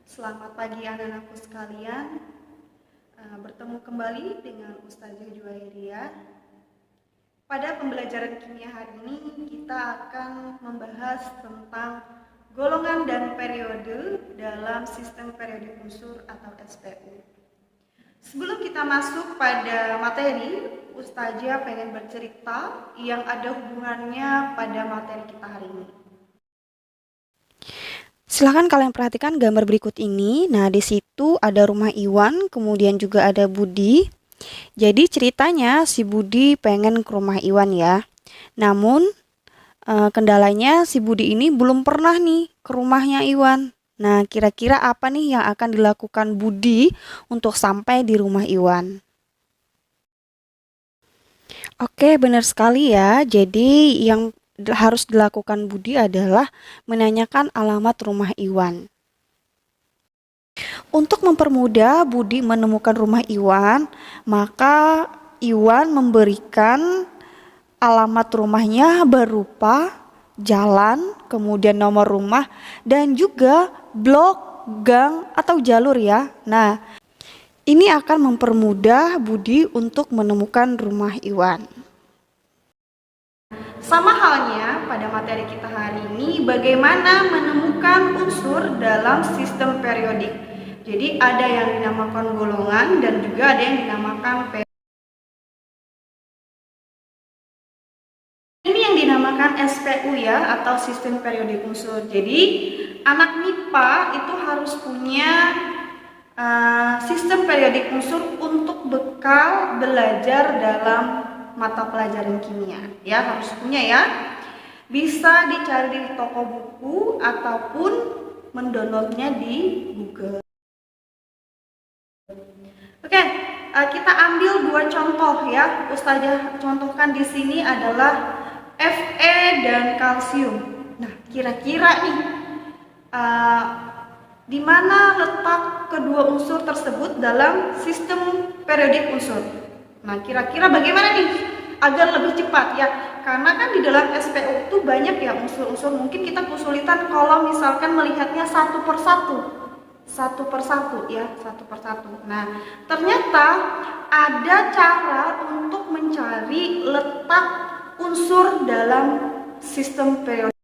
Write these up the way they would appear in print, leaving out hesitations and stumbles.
Selamat pagi anak-anakku sekalian. Bertemu kembali dengan Ustazah Juwairiyah. Pada pembelajaran kimia hari ini kita akan membahas tentang golongan dan periode dalam sistem periodik unsur atau SPU. Sebelum kita masuk pada materi, Ustazah pengen bercerita yang ada hubungannya pada materi kita hari ini. Silahkan kalian perhatikan gambar berikut ini. Nah, di situ ada rumah Iwan, kemudian juga ada Budi. Jadi ceritanya si Budi pengen ke rumah Iwan ya. Namun kendalanya si Budi ini belum pernah nih ke rumahnya Iwan. Nah, kira-kira apa nih yang akan dilakukan Budi untuk sampai di rumah Iwan? Oke, benar sekali ya. Jadi yang harus dilakukan Budi adalah menanyakan alamat rumah Iwan. Untuk mempermudah Budi menemukan rumah Iwan, maka Iwan memberikan alamat rumahnya berupa jalan, kemudian nomor rumah, dan juga blok, gang, atau jalur ya. Nah, ini akan mempermudah Budi untuk menemukan rumah Iwan. Sama halnya pada materi kita hari ini, bagaimana menemukan unsur dalam sistem periodik. Jadi ada yang dinamakan golongan dan juga ada yang dinamakan periodik. Ini yang dinamakan SPU ya, atau sistem periodik unsur. Jadi anak MIPA itu harus punya sistem periodik unsur untuk bekal belajar dalam mata pelajaran kimia ya, harus punya ya. Bisa dicari di toko buku ataupun mendownloadnya di Google. Oke, kita ambil dua contoh ya. Ustazah contohkan di sini adalah Fe dan kalsium. Nah, kira-kira nih di mana letak kedua unsur tersebut dalam sistem periodik unsur? Nah, kira-kira bagaimana nih agar lebih cepat ya? Karena kan di dalam SPU itu banyak ya unsur-unsur. Mungkin kita kesulitan kalau misalkan melihatnya satu persatu ya, satu persatu. Nah, ternyata ada cara untuk mencari letak unsur dalam sistem periodik.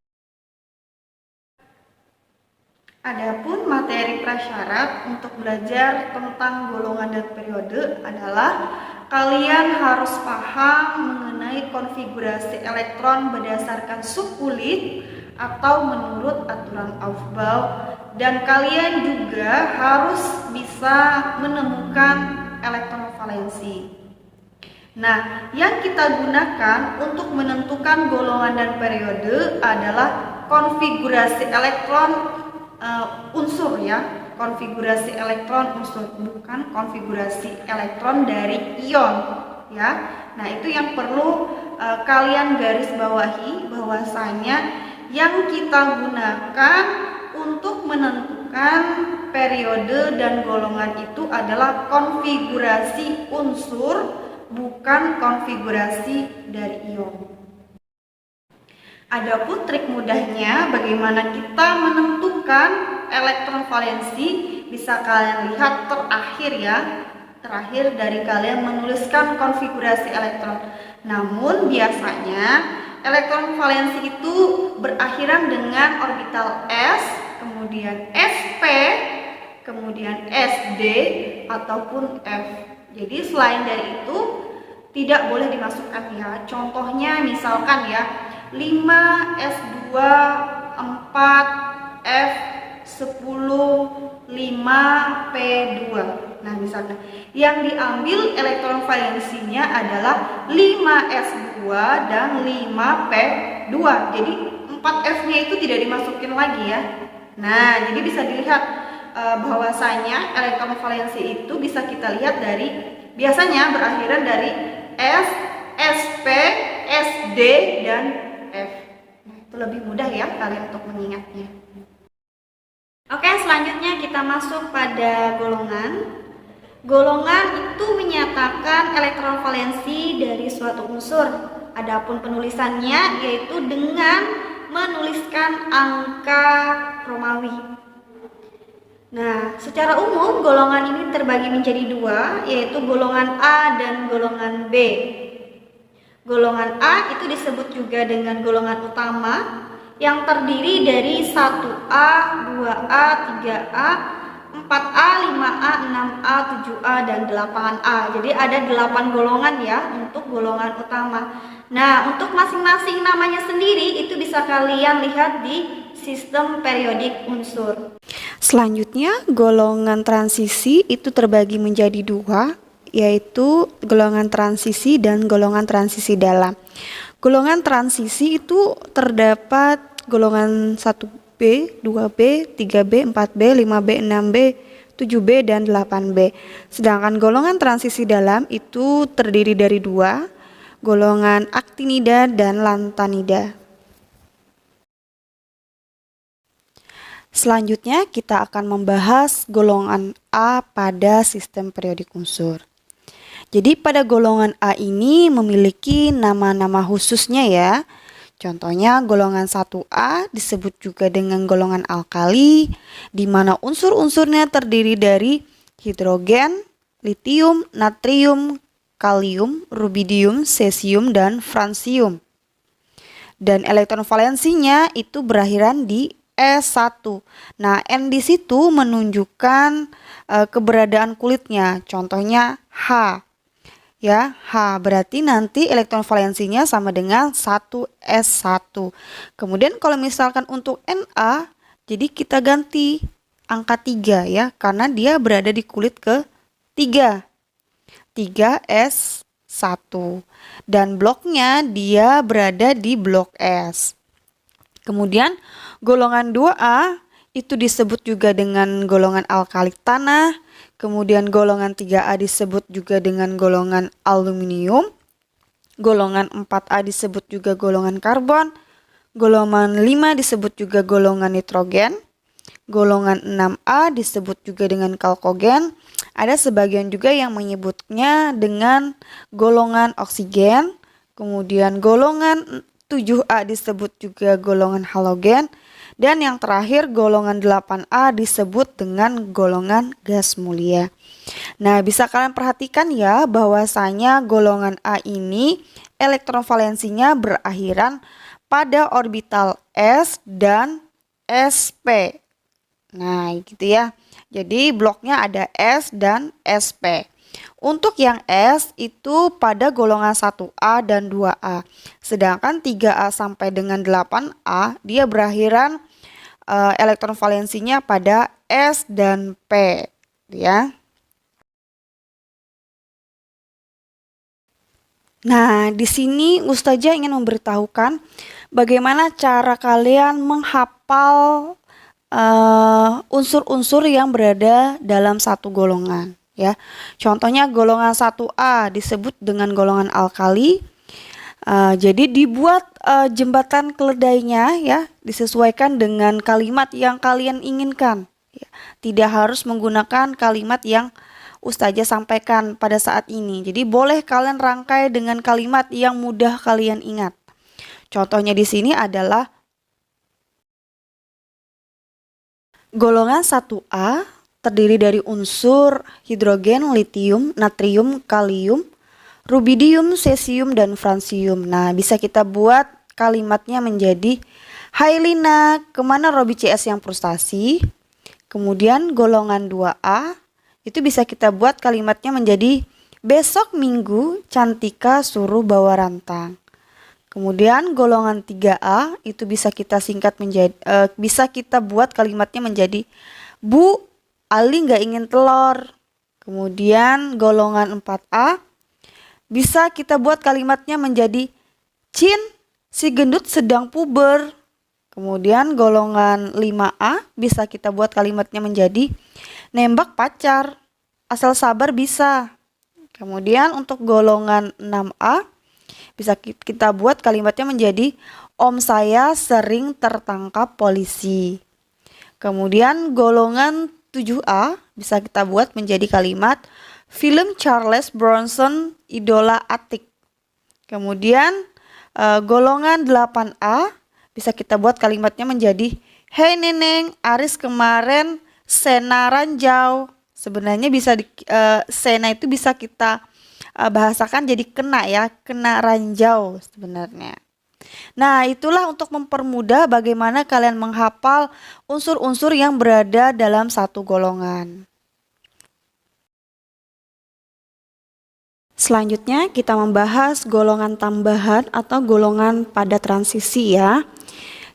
Adapun materi prasyarat untuk belajar tentang golongan dan periode adalah kalian harus paham mengenai konfigurasi elektron berdasarkan subkulit atau menurut aturan Aufbau, dan kalian juga harus bisa menemukan elektron valensi. Nah, yang kita gunakan untuk menentukan golongan dan periode adalah konfigurasi elektron unsur ya, konfigurasi elektron unsur, bukan konfigurasi elektron dari ion ya. Nah, itu yang perlu kalian garis bawahi, bahwasanya yang kita gunakan untuk menentukan periode dan golongan itu adalah konfigurasi unsur, bukan konfigurasi dari ion. Adapun trik mudahnya bagaimana kita menentukan elektron valensi bisa kalian lihat terakhir ya. Terakhir dari kalian menuliskan konfigurasi elektron. Namun biasanya elektron valensi itu berakhiran dengan orbital S, kemudian sp, kemudian sd ataupun f. Jadi selain dari itu tidak boleh dimasukkan ya. Contohnya misalkan ya 5S2 4F10 5P2. Nah, misalnya yang diambil elektron valensinya adalah 5S2 dan 5P2. Jadi 4F-nya itu tidak dimasukin lagi ya. Nah, jadi bisa dilihat bahwasanya elektron valensi itu bisa kita lihat dari biasanya berakhiran dari S, SP, SD, dan F. Nah, itu lebih mudah ya kalian untuk mengingatnya. Oke, selanjutnya kita masuk pada golongan. Golongan itu menyatakan elektron valensi dari suatu unsur. Adapun penulisannya yaitu dengan menuliskan angka Romawi. Nah, secara umum golongan ini terbagi menjadi dua, yaitu golongan A dan golongan B. Golongan A itu disebut juga dengan golongan utama yang terdiri dari 1A, 2A, 3A, 4A, 5A, 6A, 7A, dan 8A. Jadi ada 8 golongan ya untuk golongan utama. Nah, untuk masing-masing namanya sendiri itu bisa kalian lihat di sistem periodik unsur. Selanjutnya, golongan transisi itu terbagi menjadi dua, yaitu golongan transisi dan golongan transisi dalam. Golongan transisi itu terdapat golongan 1B, 2B, 3B, 4B, 5B, 6B, 7B, dan 8B. Sedangkan golongan transisi dalam itu terdiri dari dua, golongan aktinida dan lantanida. Selanjutnya kita akan membahas golongan A pada sistem periodik unsur. Jadi pada golongan A ini memiliki nama-nama khususnya ya. Contohnya golongan 1A disebut juga dengan golongan alkali, di mana unsur-unsurnya terdiri dari hidrogen, litium, natrium, kalium, rubidium, cesium, dan fransium. Dan elektron valensinya itu berakhiran di S1. Nah, N di situ menunjukkan keberadaan kulitnya. Contohnya H. Ya, H berarti nanti elektron valensinya sama dengan 1S1. Kemudian kalau misalkan untuk Na, jadi kita ganti angka 3 ya, karena dia berada di kulit ke-3. 3S1. Dan bloknya dia berada di blok S. Kemudian golongan 2A itu disebut juga dengan golongan alkali tanah. Kemudian golongan 3A disebut juga dengan golongan aluminium. Golongan 4A disebut juga golongan karbon. Golongan 5 disebut juga golongan nitrogen. Golongan 6A disebut juga dengan kalkogen. Ada sebagian juga yang menyebutnya dengan golongan oksigen. Kemudian golongan 7A disebut juga golongan halogen, dan yang terakhir golongan 8A disebut dengan golongan gas mulia. Nah, bisa kalian perhatikan ya bahwasanya golongan A ini elektron valensinya berakhiran pada orbital S dan sp. Nah, gitu ya. Jadi bloknya ada S dan sp. Untuk yang S itu pada golongan 1A dan 2A. Sedangkan 3A sampai dengan 8A dia berakhiran elektron valensinya pada S dan P ya. Nah, di sini Ustazah ingin memberitahukan bagaimana cara kalian menghafal unsur-unsur yang berada dalam satu golongan. Ya, contohnya golongan 1A disebut dengan golongan alkali. Jadi dibuat jembatan keledainya ya, disesuaikan dengan kalimat yang kalian inginkan. Ya, tidak harus menggunakan kalimat yang Ustazah sampaikan pada saat ini. Jadi boleh kalian rangkai dengan kalimat yang mudah kalian ingat. Contohnya di sini adalah golongan 1A terdiri dari unsur hidrogen, litium, natrium, kalium, rubidium, cesium, dan fransium. Nah, bisa kita buat kalimatnya menjadi, "Hai Lina, kemana Robi CS yang frustasi?" Kemudian golongan 2A itu bisa kita buat kalimatnya menjadi, "Besok Minggu Cantika suruh bawa rantang." Kemudian golongan 3A itu bisa kita singkat menjadi bisa kita buat kalimatnya menjadi, "Bu, Ali nggak ingin telur." Kemudian golongan 4A bisa kita buat kalimatnya menjadi, "Cin, si gendut sedang puber." Kemudian golongan 5A bisa kita buat kalimatnya menjadi, "Nembak pacar, asal sabar bisa." Kemudian untuk golongan 6A bisa kita buat kalimatnya menjadi, "Om saya sering tertangkap polisi." Kemudian golongan 7A bisa kita buat menjadi kalimat, "Film Charles Bronson idola Atik." Kemudian golongan 8A bisa kita buat kalimatnya menjadi, "Hei Neneng, Aris kemarin sena ranjau. Sebenarnya sena itu bisa kita bahasakan jadi kena ya, kena ranjau sebenarnya. Nah, itulah untuk mempermudah bagaimana kalian menghafal unsur-unsur yang berada dalam satu golongan. Selanjutnya kita membahas golongan tambahan atau golongan pada transisi ya.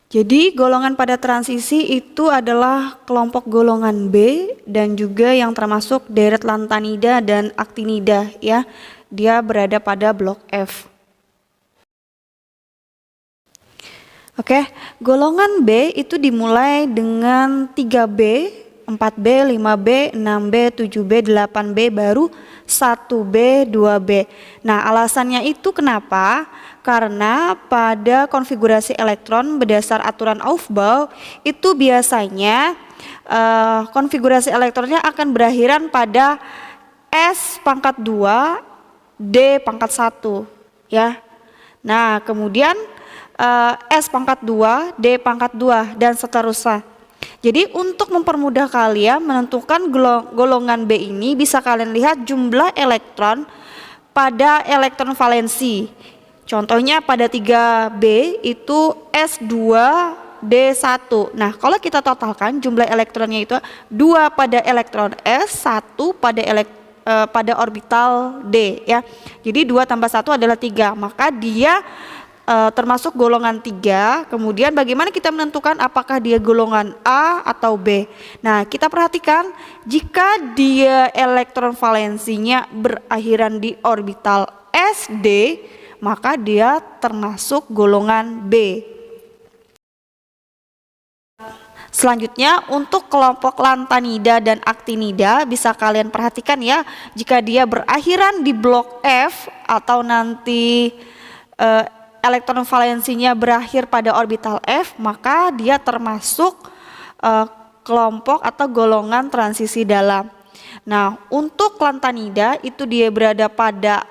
Jadi golongan pada transisi itu adalah kelompok golongan B dan juga yang termasuk deret lantanida dan aktinida ya. Dia berada pada blok F. Oke, golongan B itu dimulai dengan 3B, 4B, 5B, 6B, 7B, 8B, baru 1B, 2B. Nah, alasannya itu kenapa? Karena pada konfigurasi elektron berdasar aturan Aufbau itu biasanya konfigurasi elektronnya akan berakhiran pada S pangkat 2, D pangkat 1 ya. Nah, kemudian S pangkat 2, D pangkat 2 dan seterusnya. Jadi untuk mempermudah kalian menentukan golongan B ini bisa kalian lihat jumlah elektron pada elektron valensi. Contohnya pada 3B itu S2 D1. Nah, kalau kita totalkan jumlah elektronnya itu 2 pada elektron S, 1 pada orbital D ya. Jadi 2 tambah 1 adalah 3. Maka dia termasuk golongan 3. Kemudian bagaimana kita menentukan apakah dia golongan A atau B? Nah, kita perhatikan jika dia elektron valensinya berakhiran di orbital SD, maka dia termasuk golongan B. Selanjutnya untuk kelompok lantanida dan aktinida bisa kalian perhatikan ya, jika dia berakhiran di blok F atau nanti elektron valensinya berakhir pada orbital F, maka dia termasuk kelompok atau golongan transisi dalam. Nah, untuk lantanida itu dia berada pada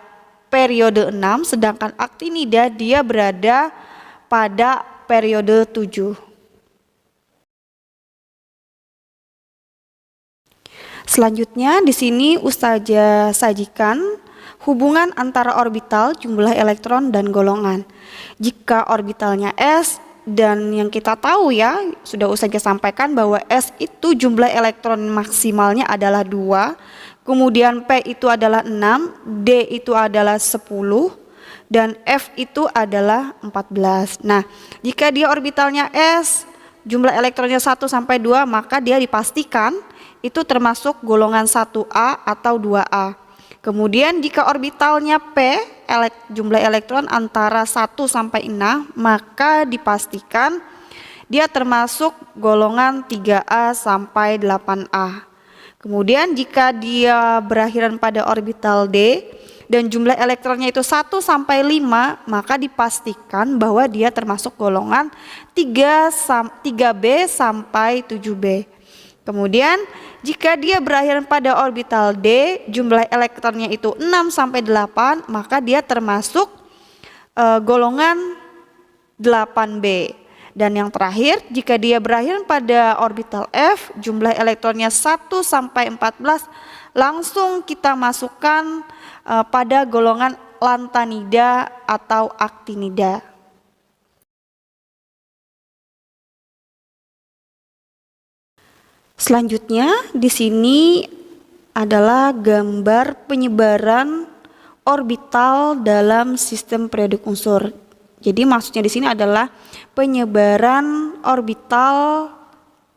periode 6, sedangkan aktinida dia berada pada periode 7. Selanjutnya di sini Ustazah sajikan hubungan antara orbital, jumlah elektron dan golongan. Jika orbitalnya S, dan yang kita tahu ya, sudah Ustazah sampaikan bahwa S itu jumlah elektron maksimalnya adalah 2, kemudian P itu adalah 6, D itu adalah 10, dan F itu adalah 14. Nah, jika dia orbitalnya S, jumlah elektronnya 1 sampai 2, maka dia dipastikan itu termasuk golongan 1A atau 2A. Kemudian jika orbitalnya P, jumlah elektron antara 1 sampai 6, maka dipastikan dia termasuk golongan 3A sampai 8A. Kemudian jika dia berakhiran pada orbital D dan jumlah elektronnya itu 1 sampai 5, maka dipastikan bahwa dia termasuk golongan 3B sampai 7B. Kemudian jika dia berakhiran pada orbital D, jumlah elektronnya itu 6 sampai 8, maka dia termasuk golongan 8B. Dan yang terakhir, jika dia berakhir pada orbital F, jumlah elektronnya 1 sampai 14, langsung kita masukkan pada golongan lantanida atau aktinida. Selanjutnya di sini adalah gambar penyebaran orbital dalam sistem periodik unsur. Jadi maksudnya di sini adalah penyebaran orbital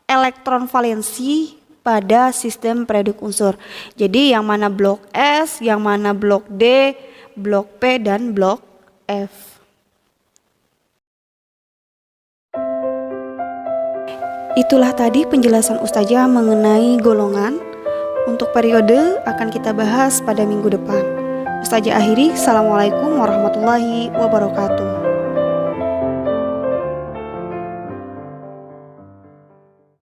elektron valensi pada sistem periodik unsur. Jadi yang mana blok S, yang mana blok D, blok P, dan blok F. Itulah tadi penjelasan Ustazah mengenai golongan. Untuk periode akan kita bahas pada minggu depan. Ustazah akhiri, Assalamualaikum warahmatullahi wabarakatuh.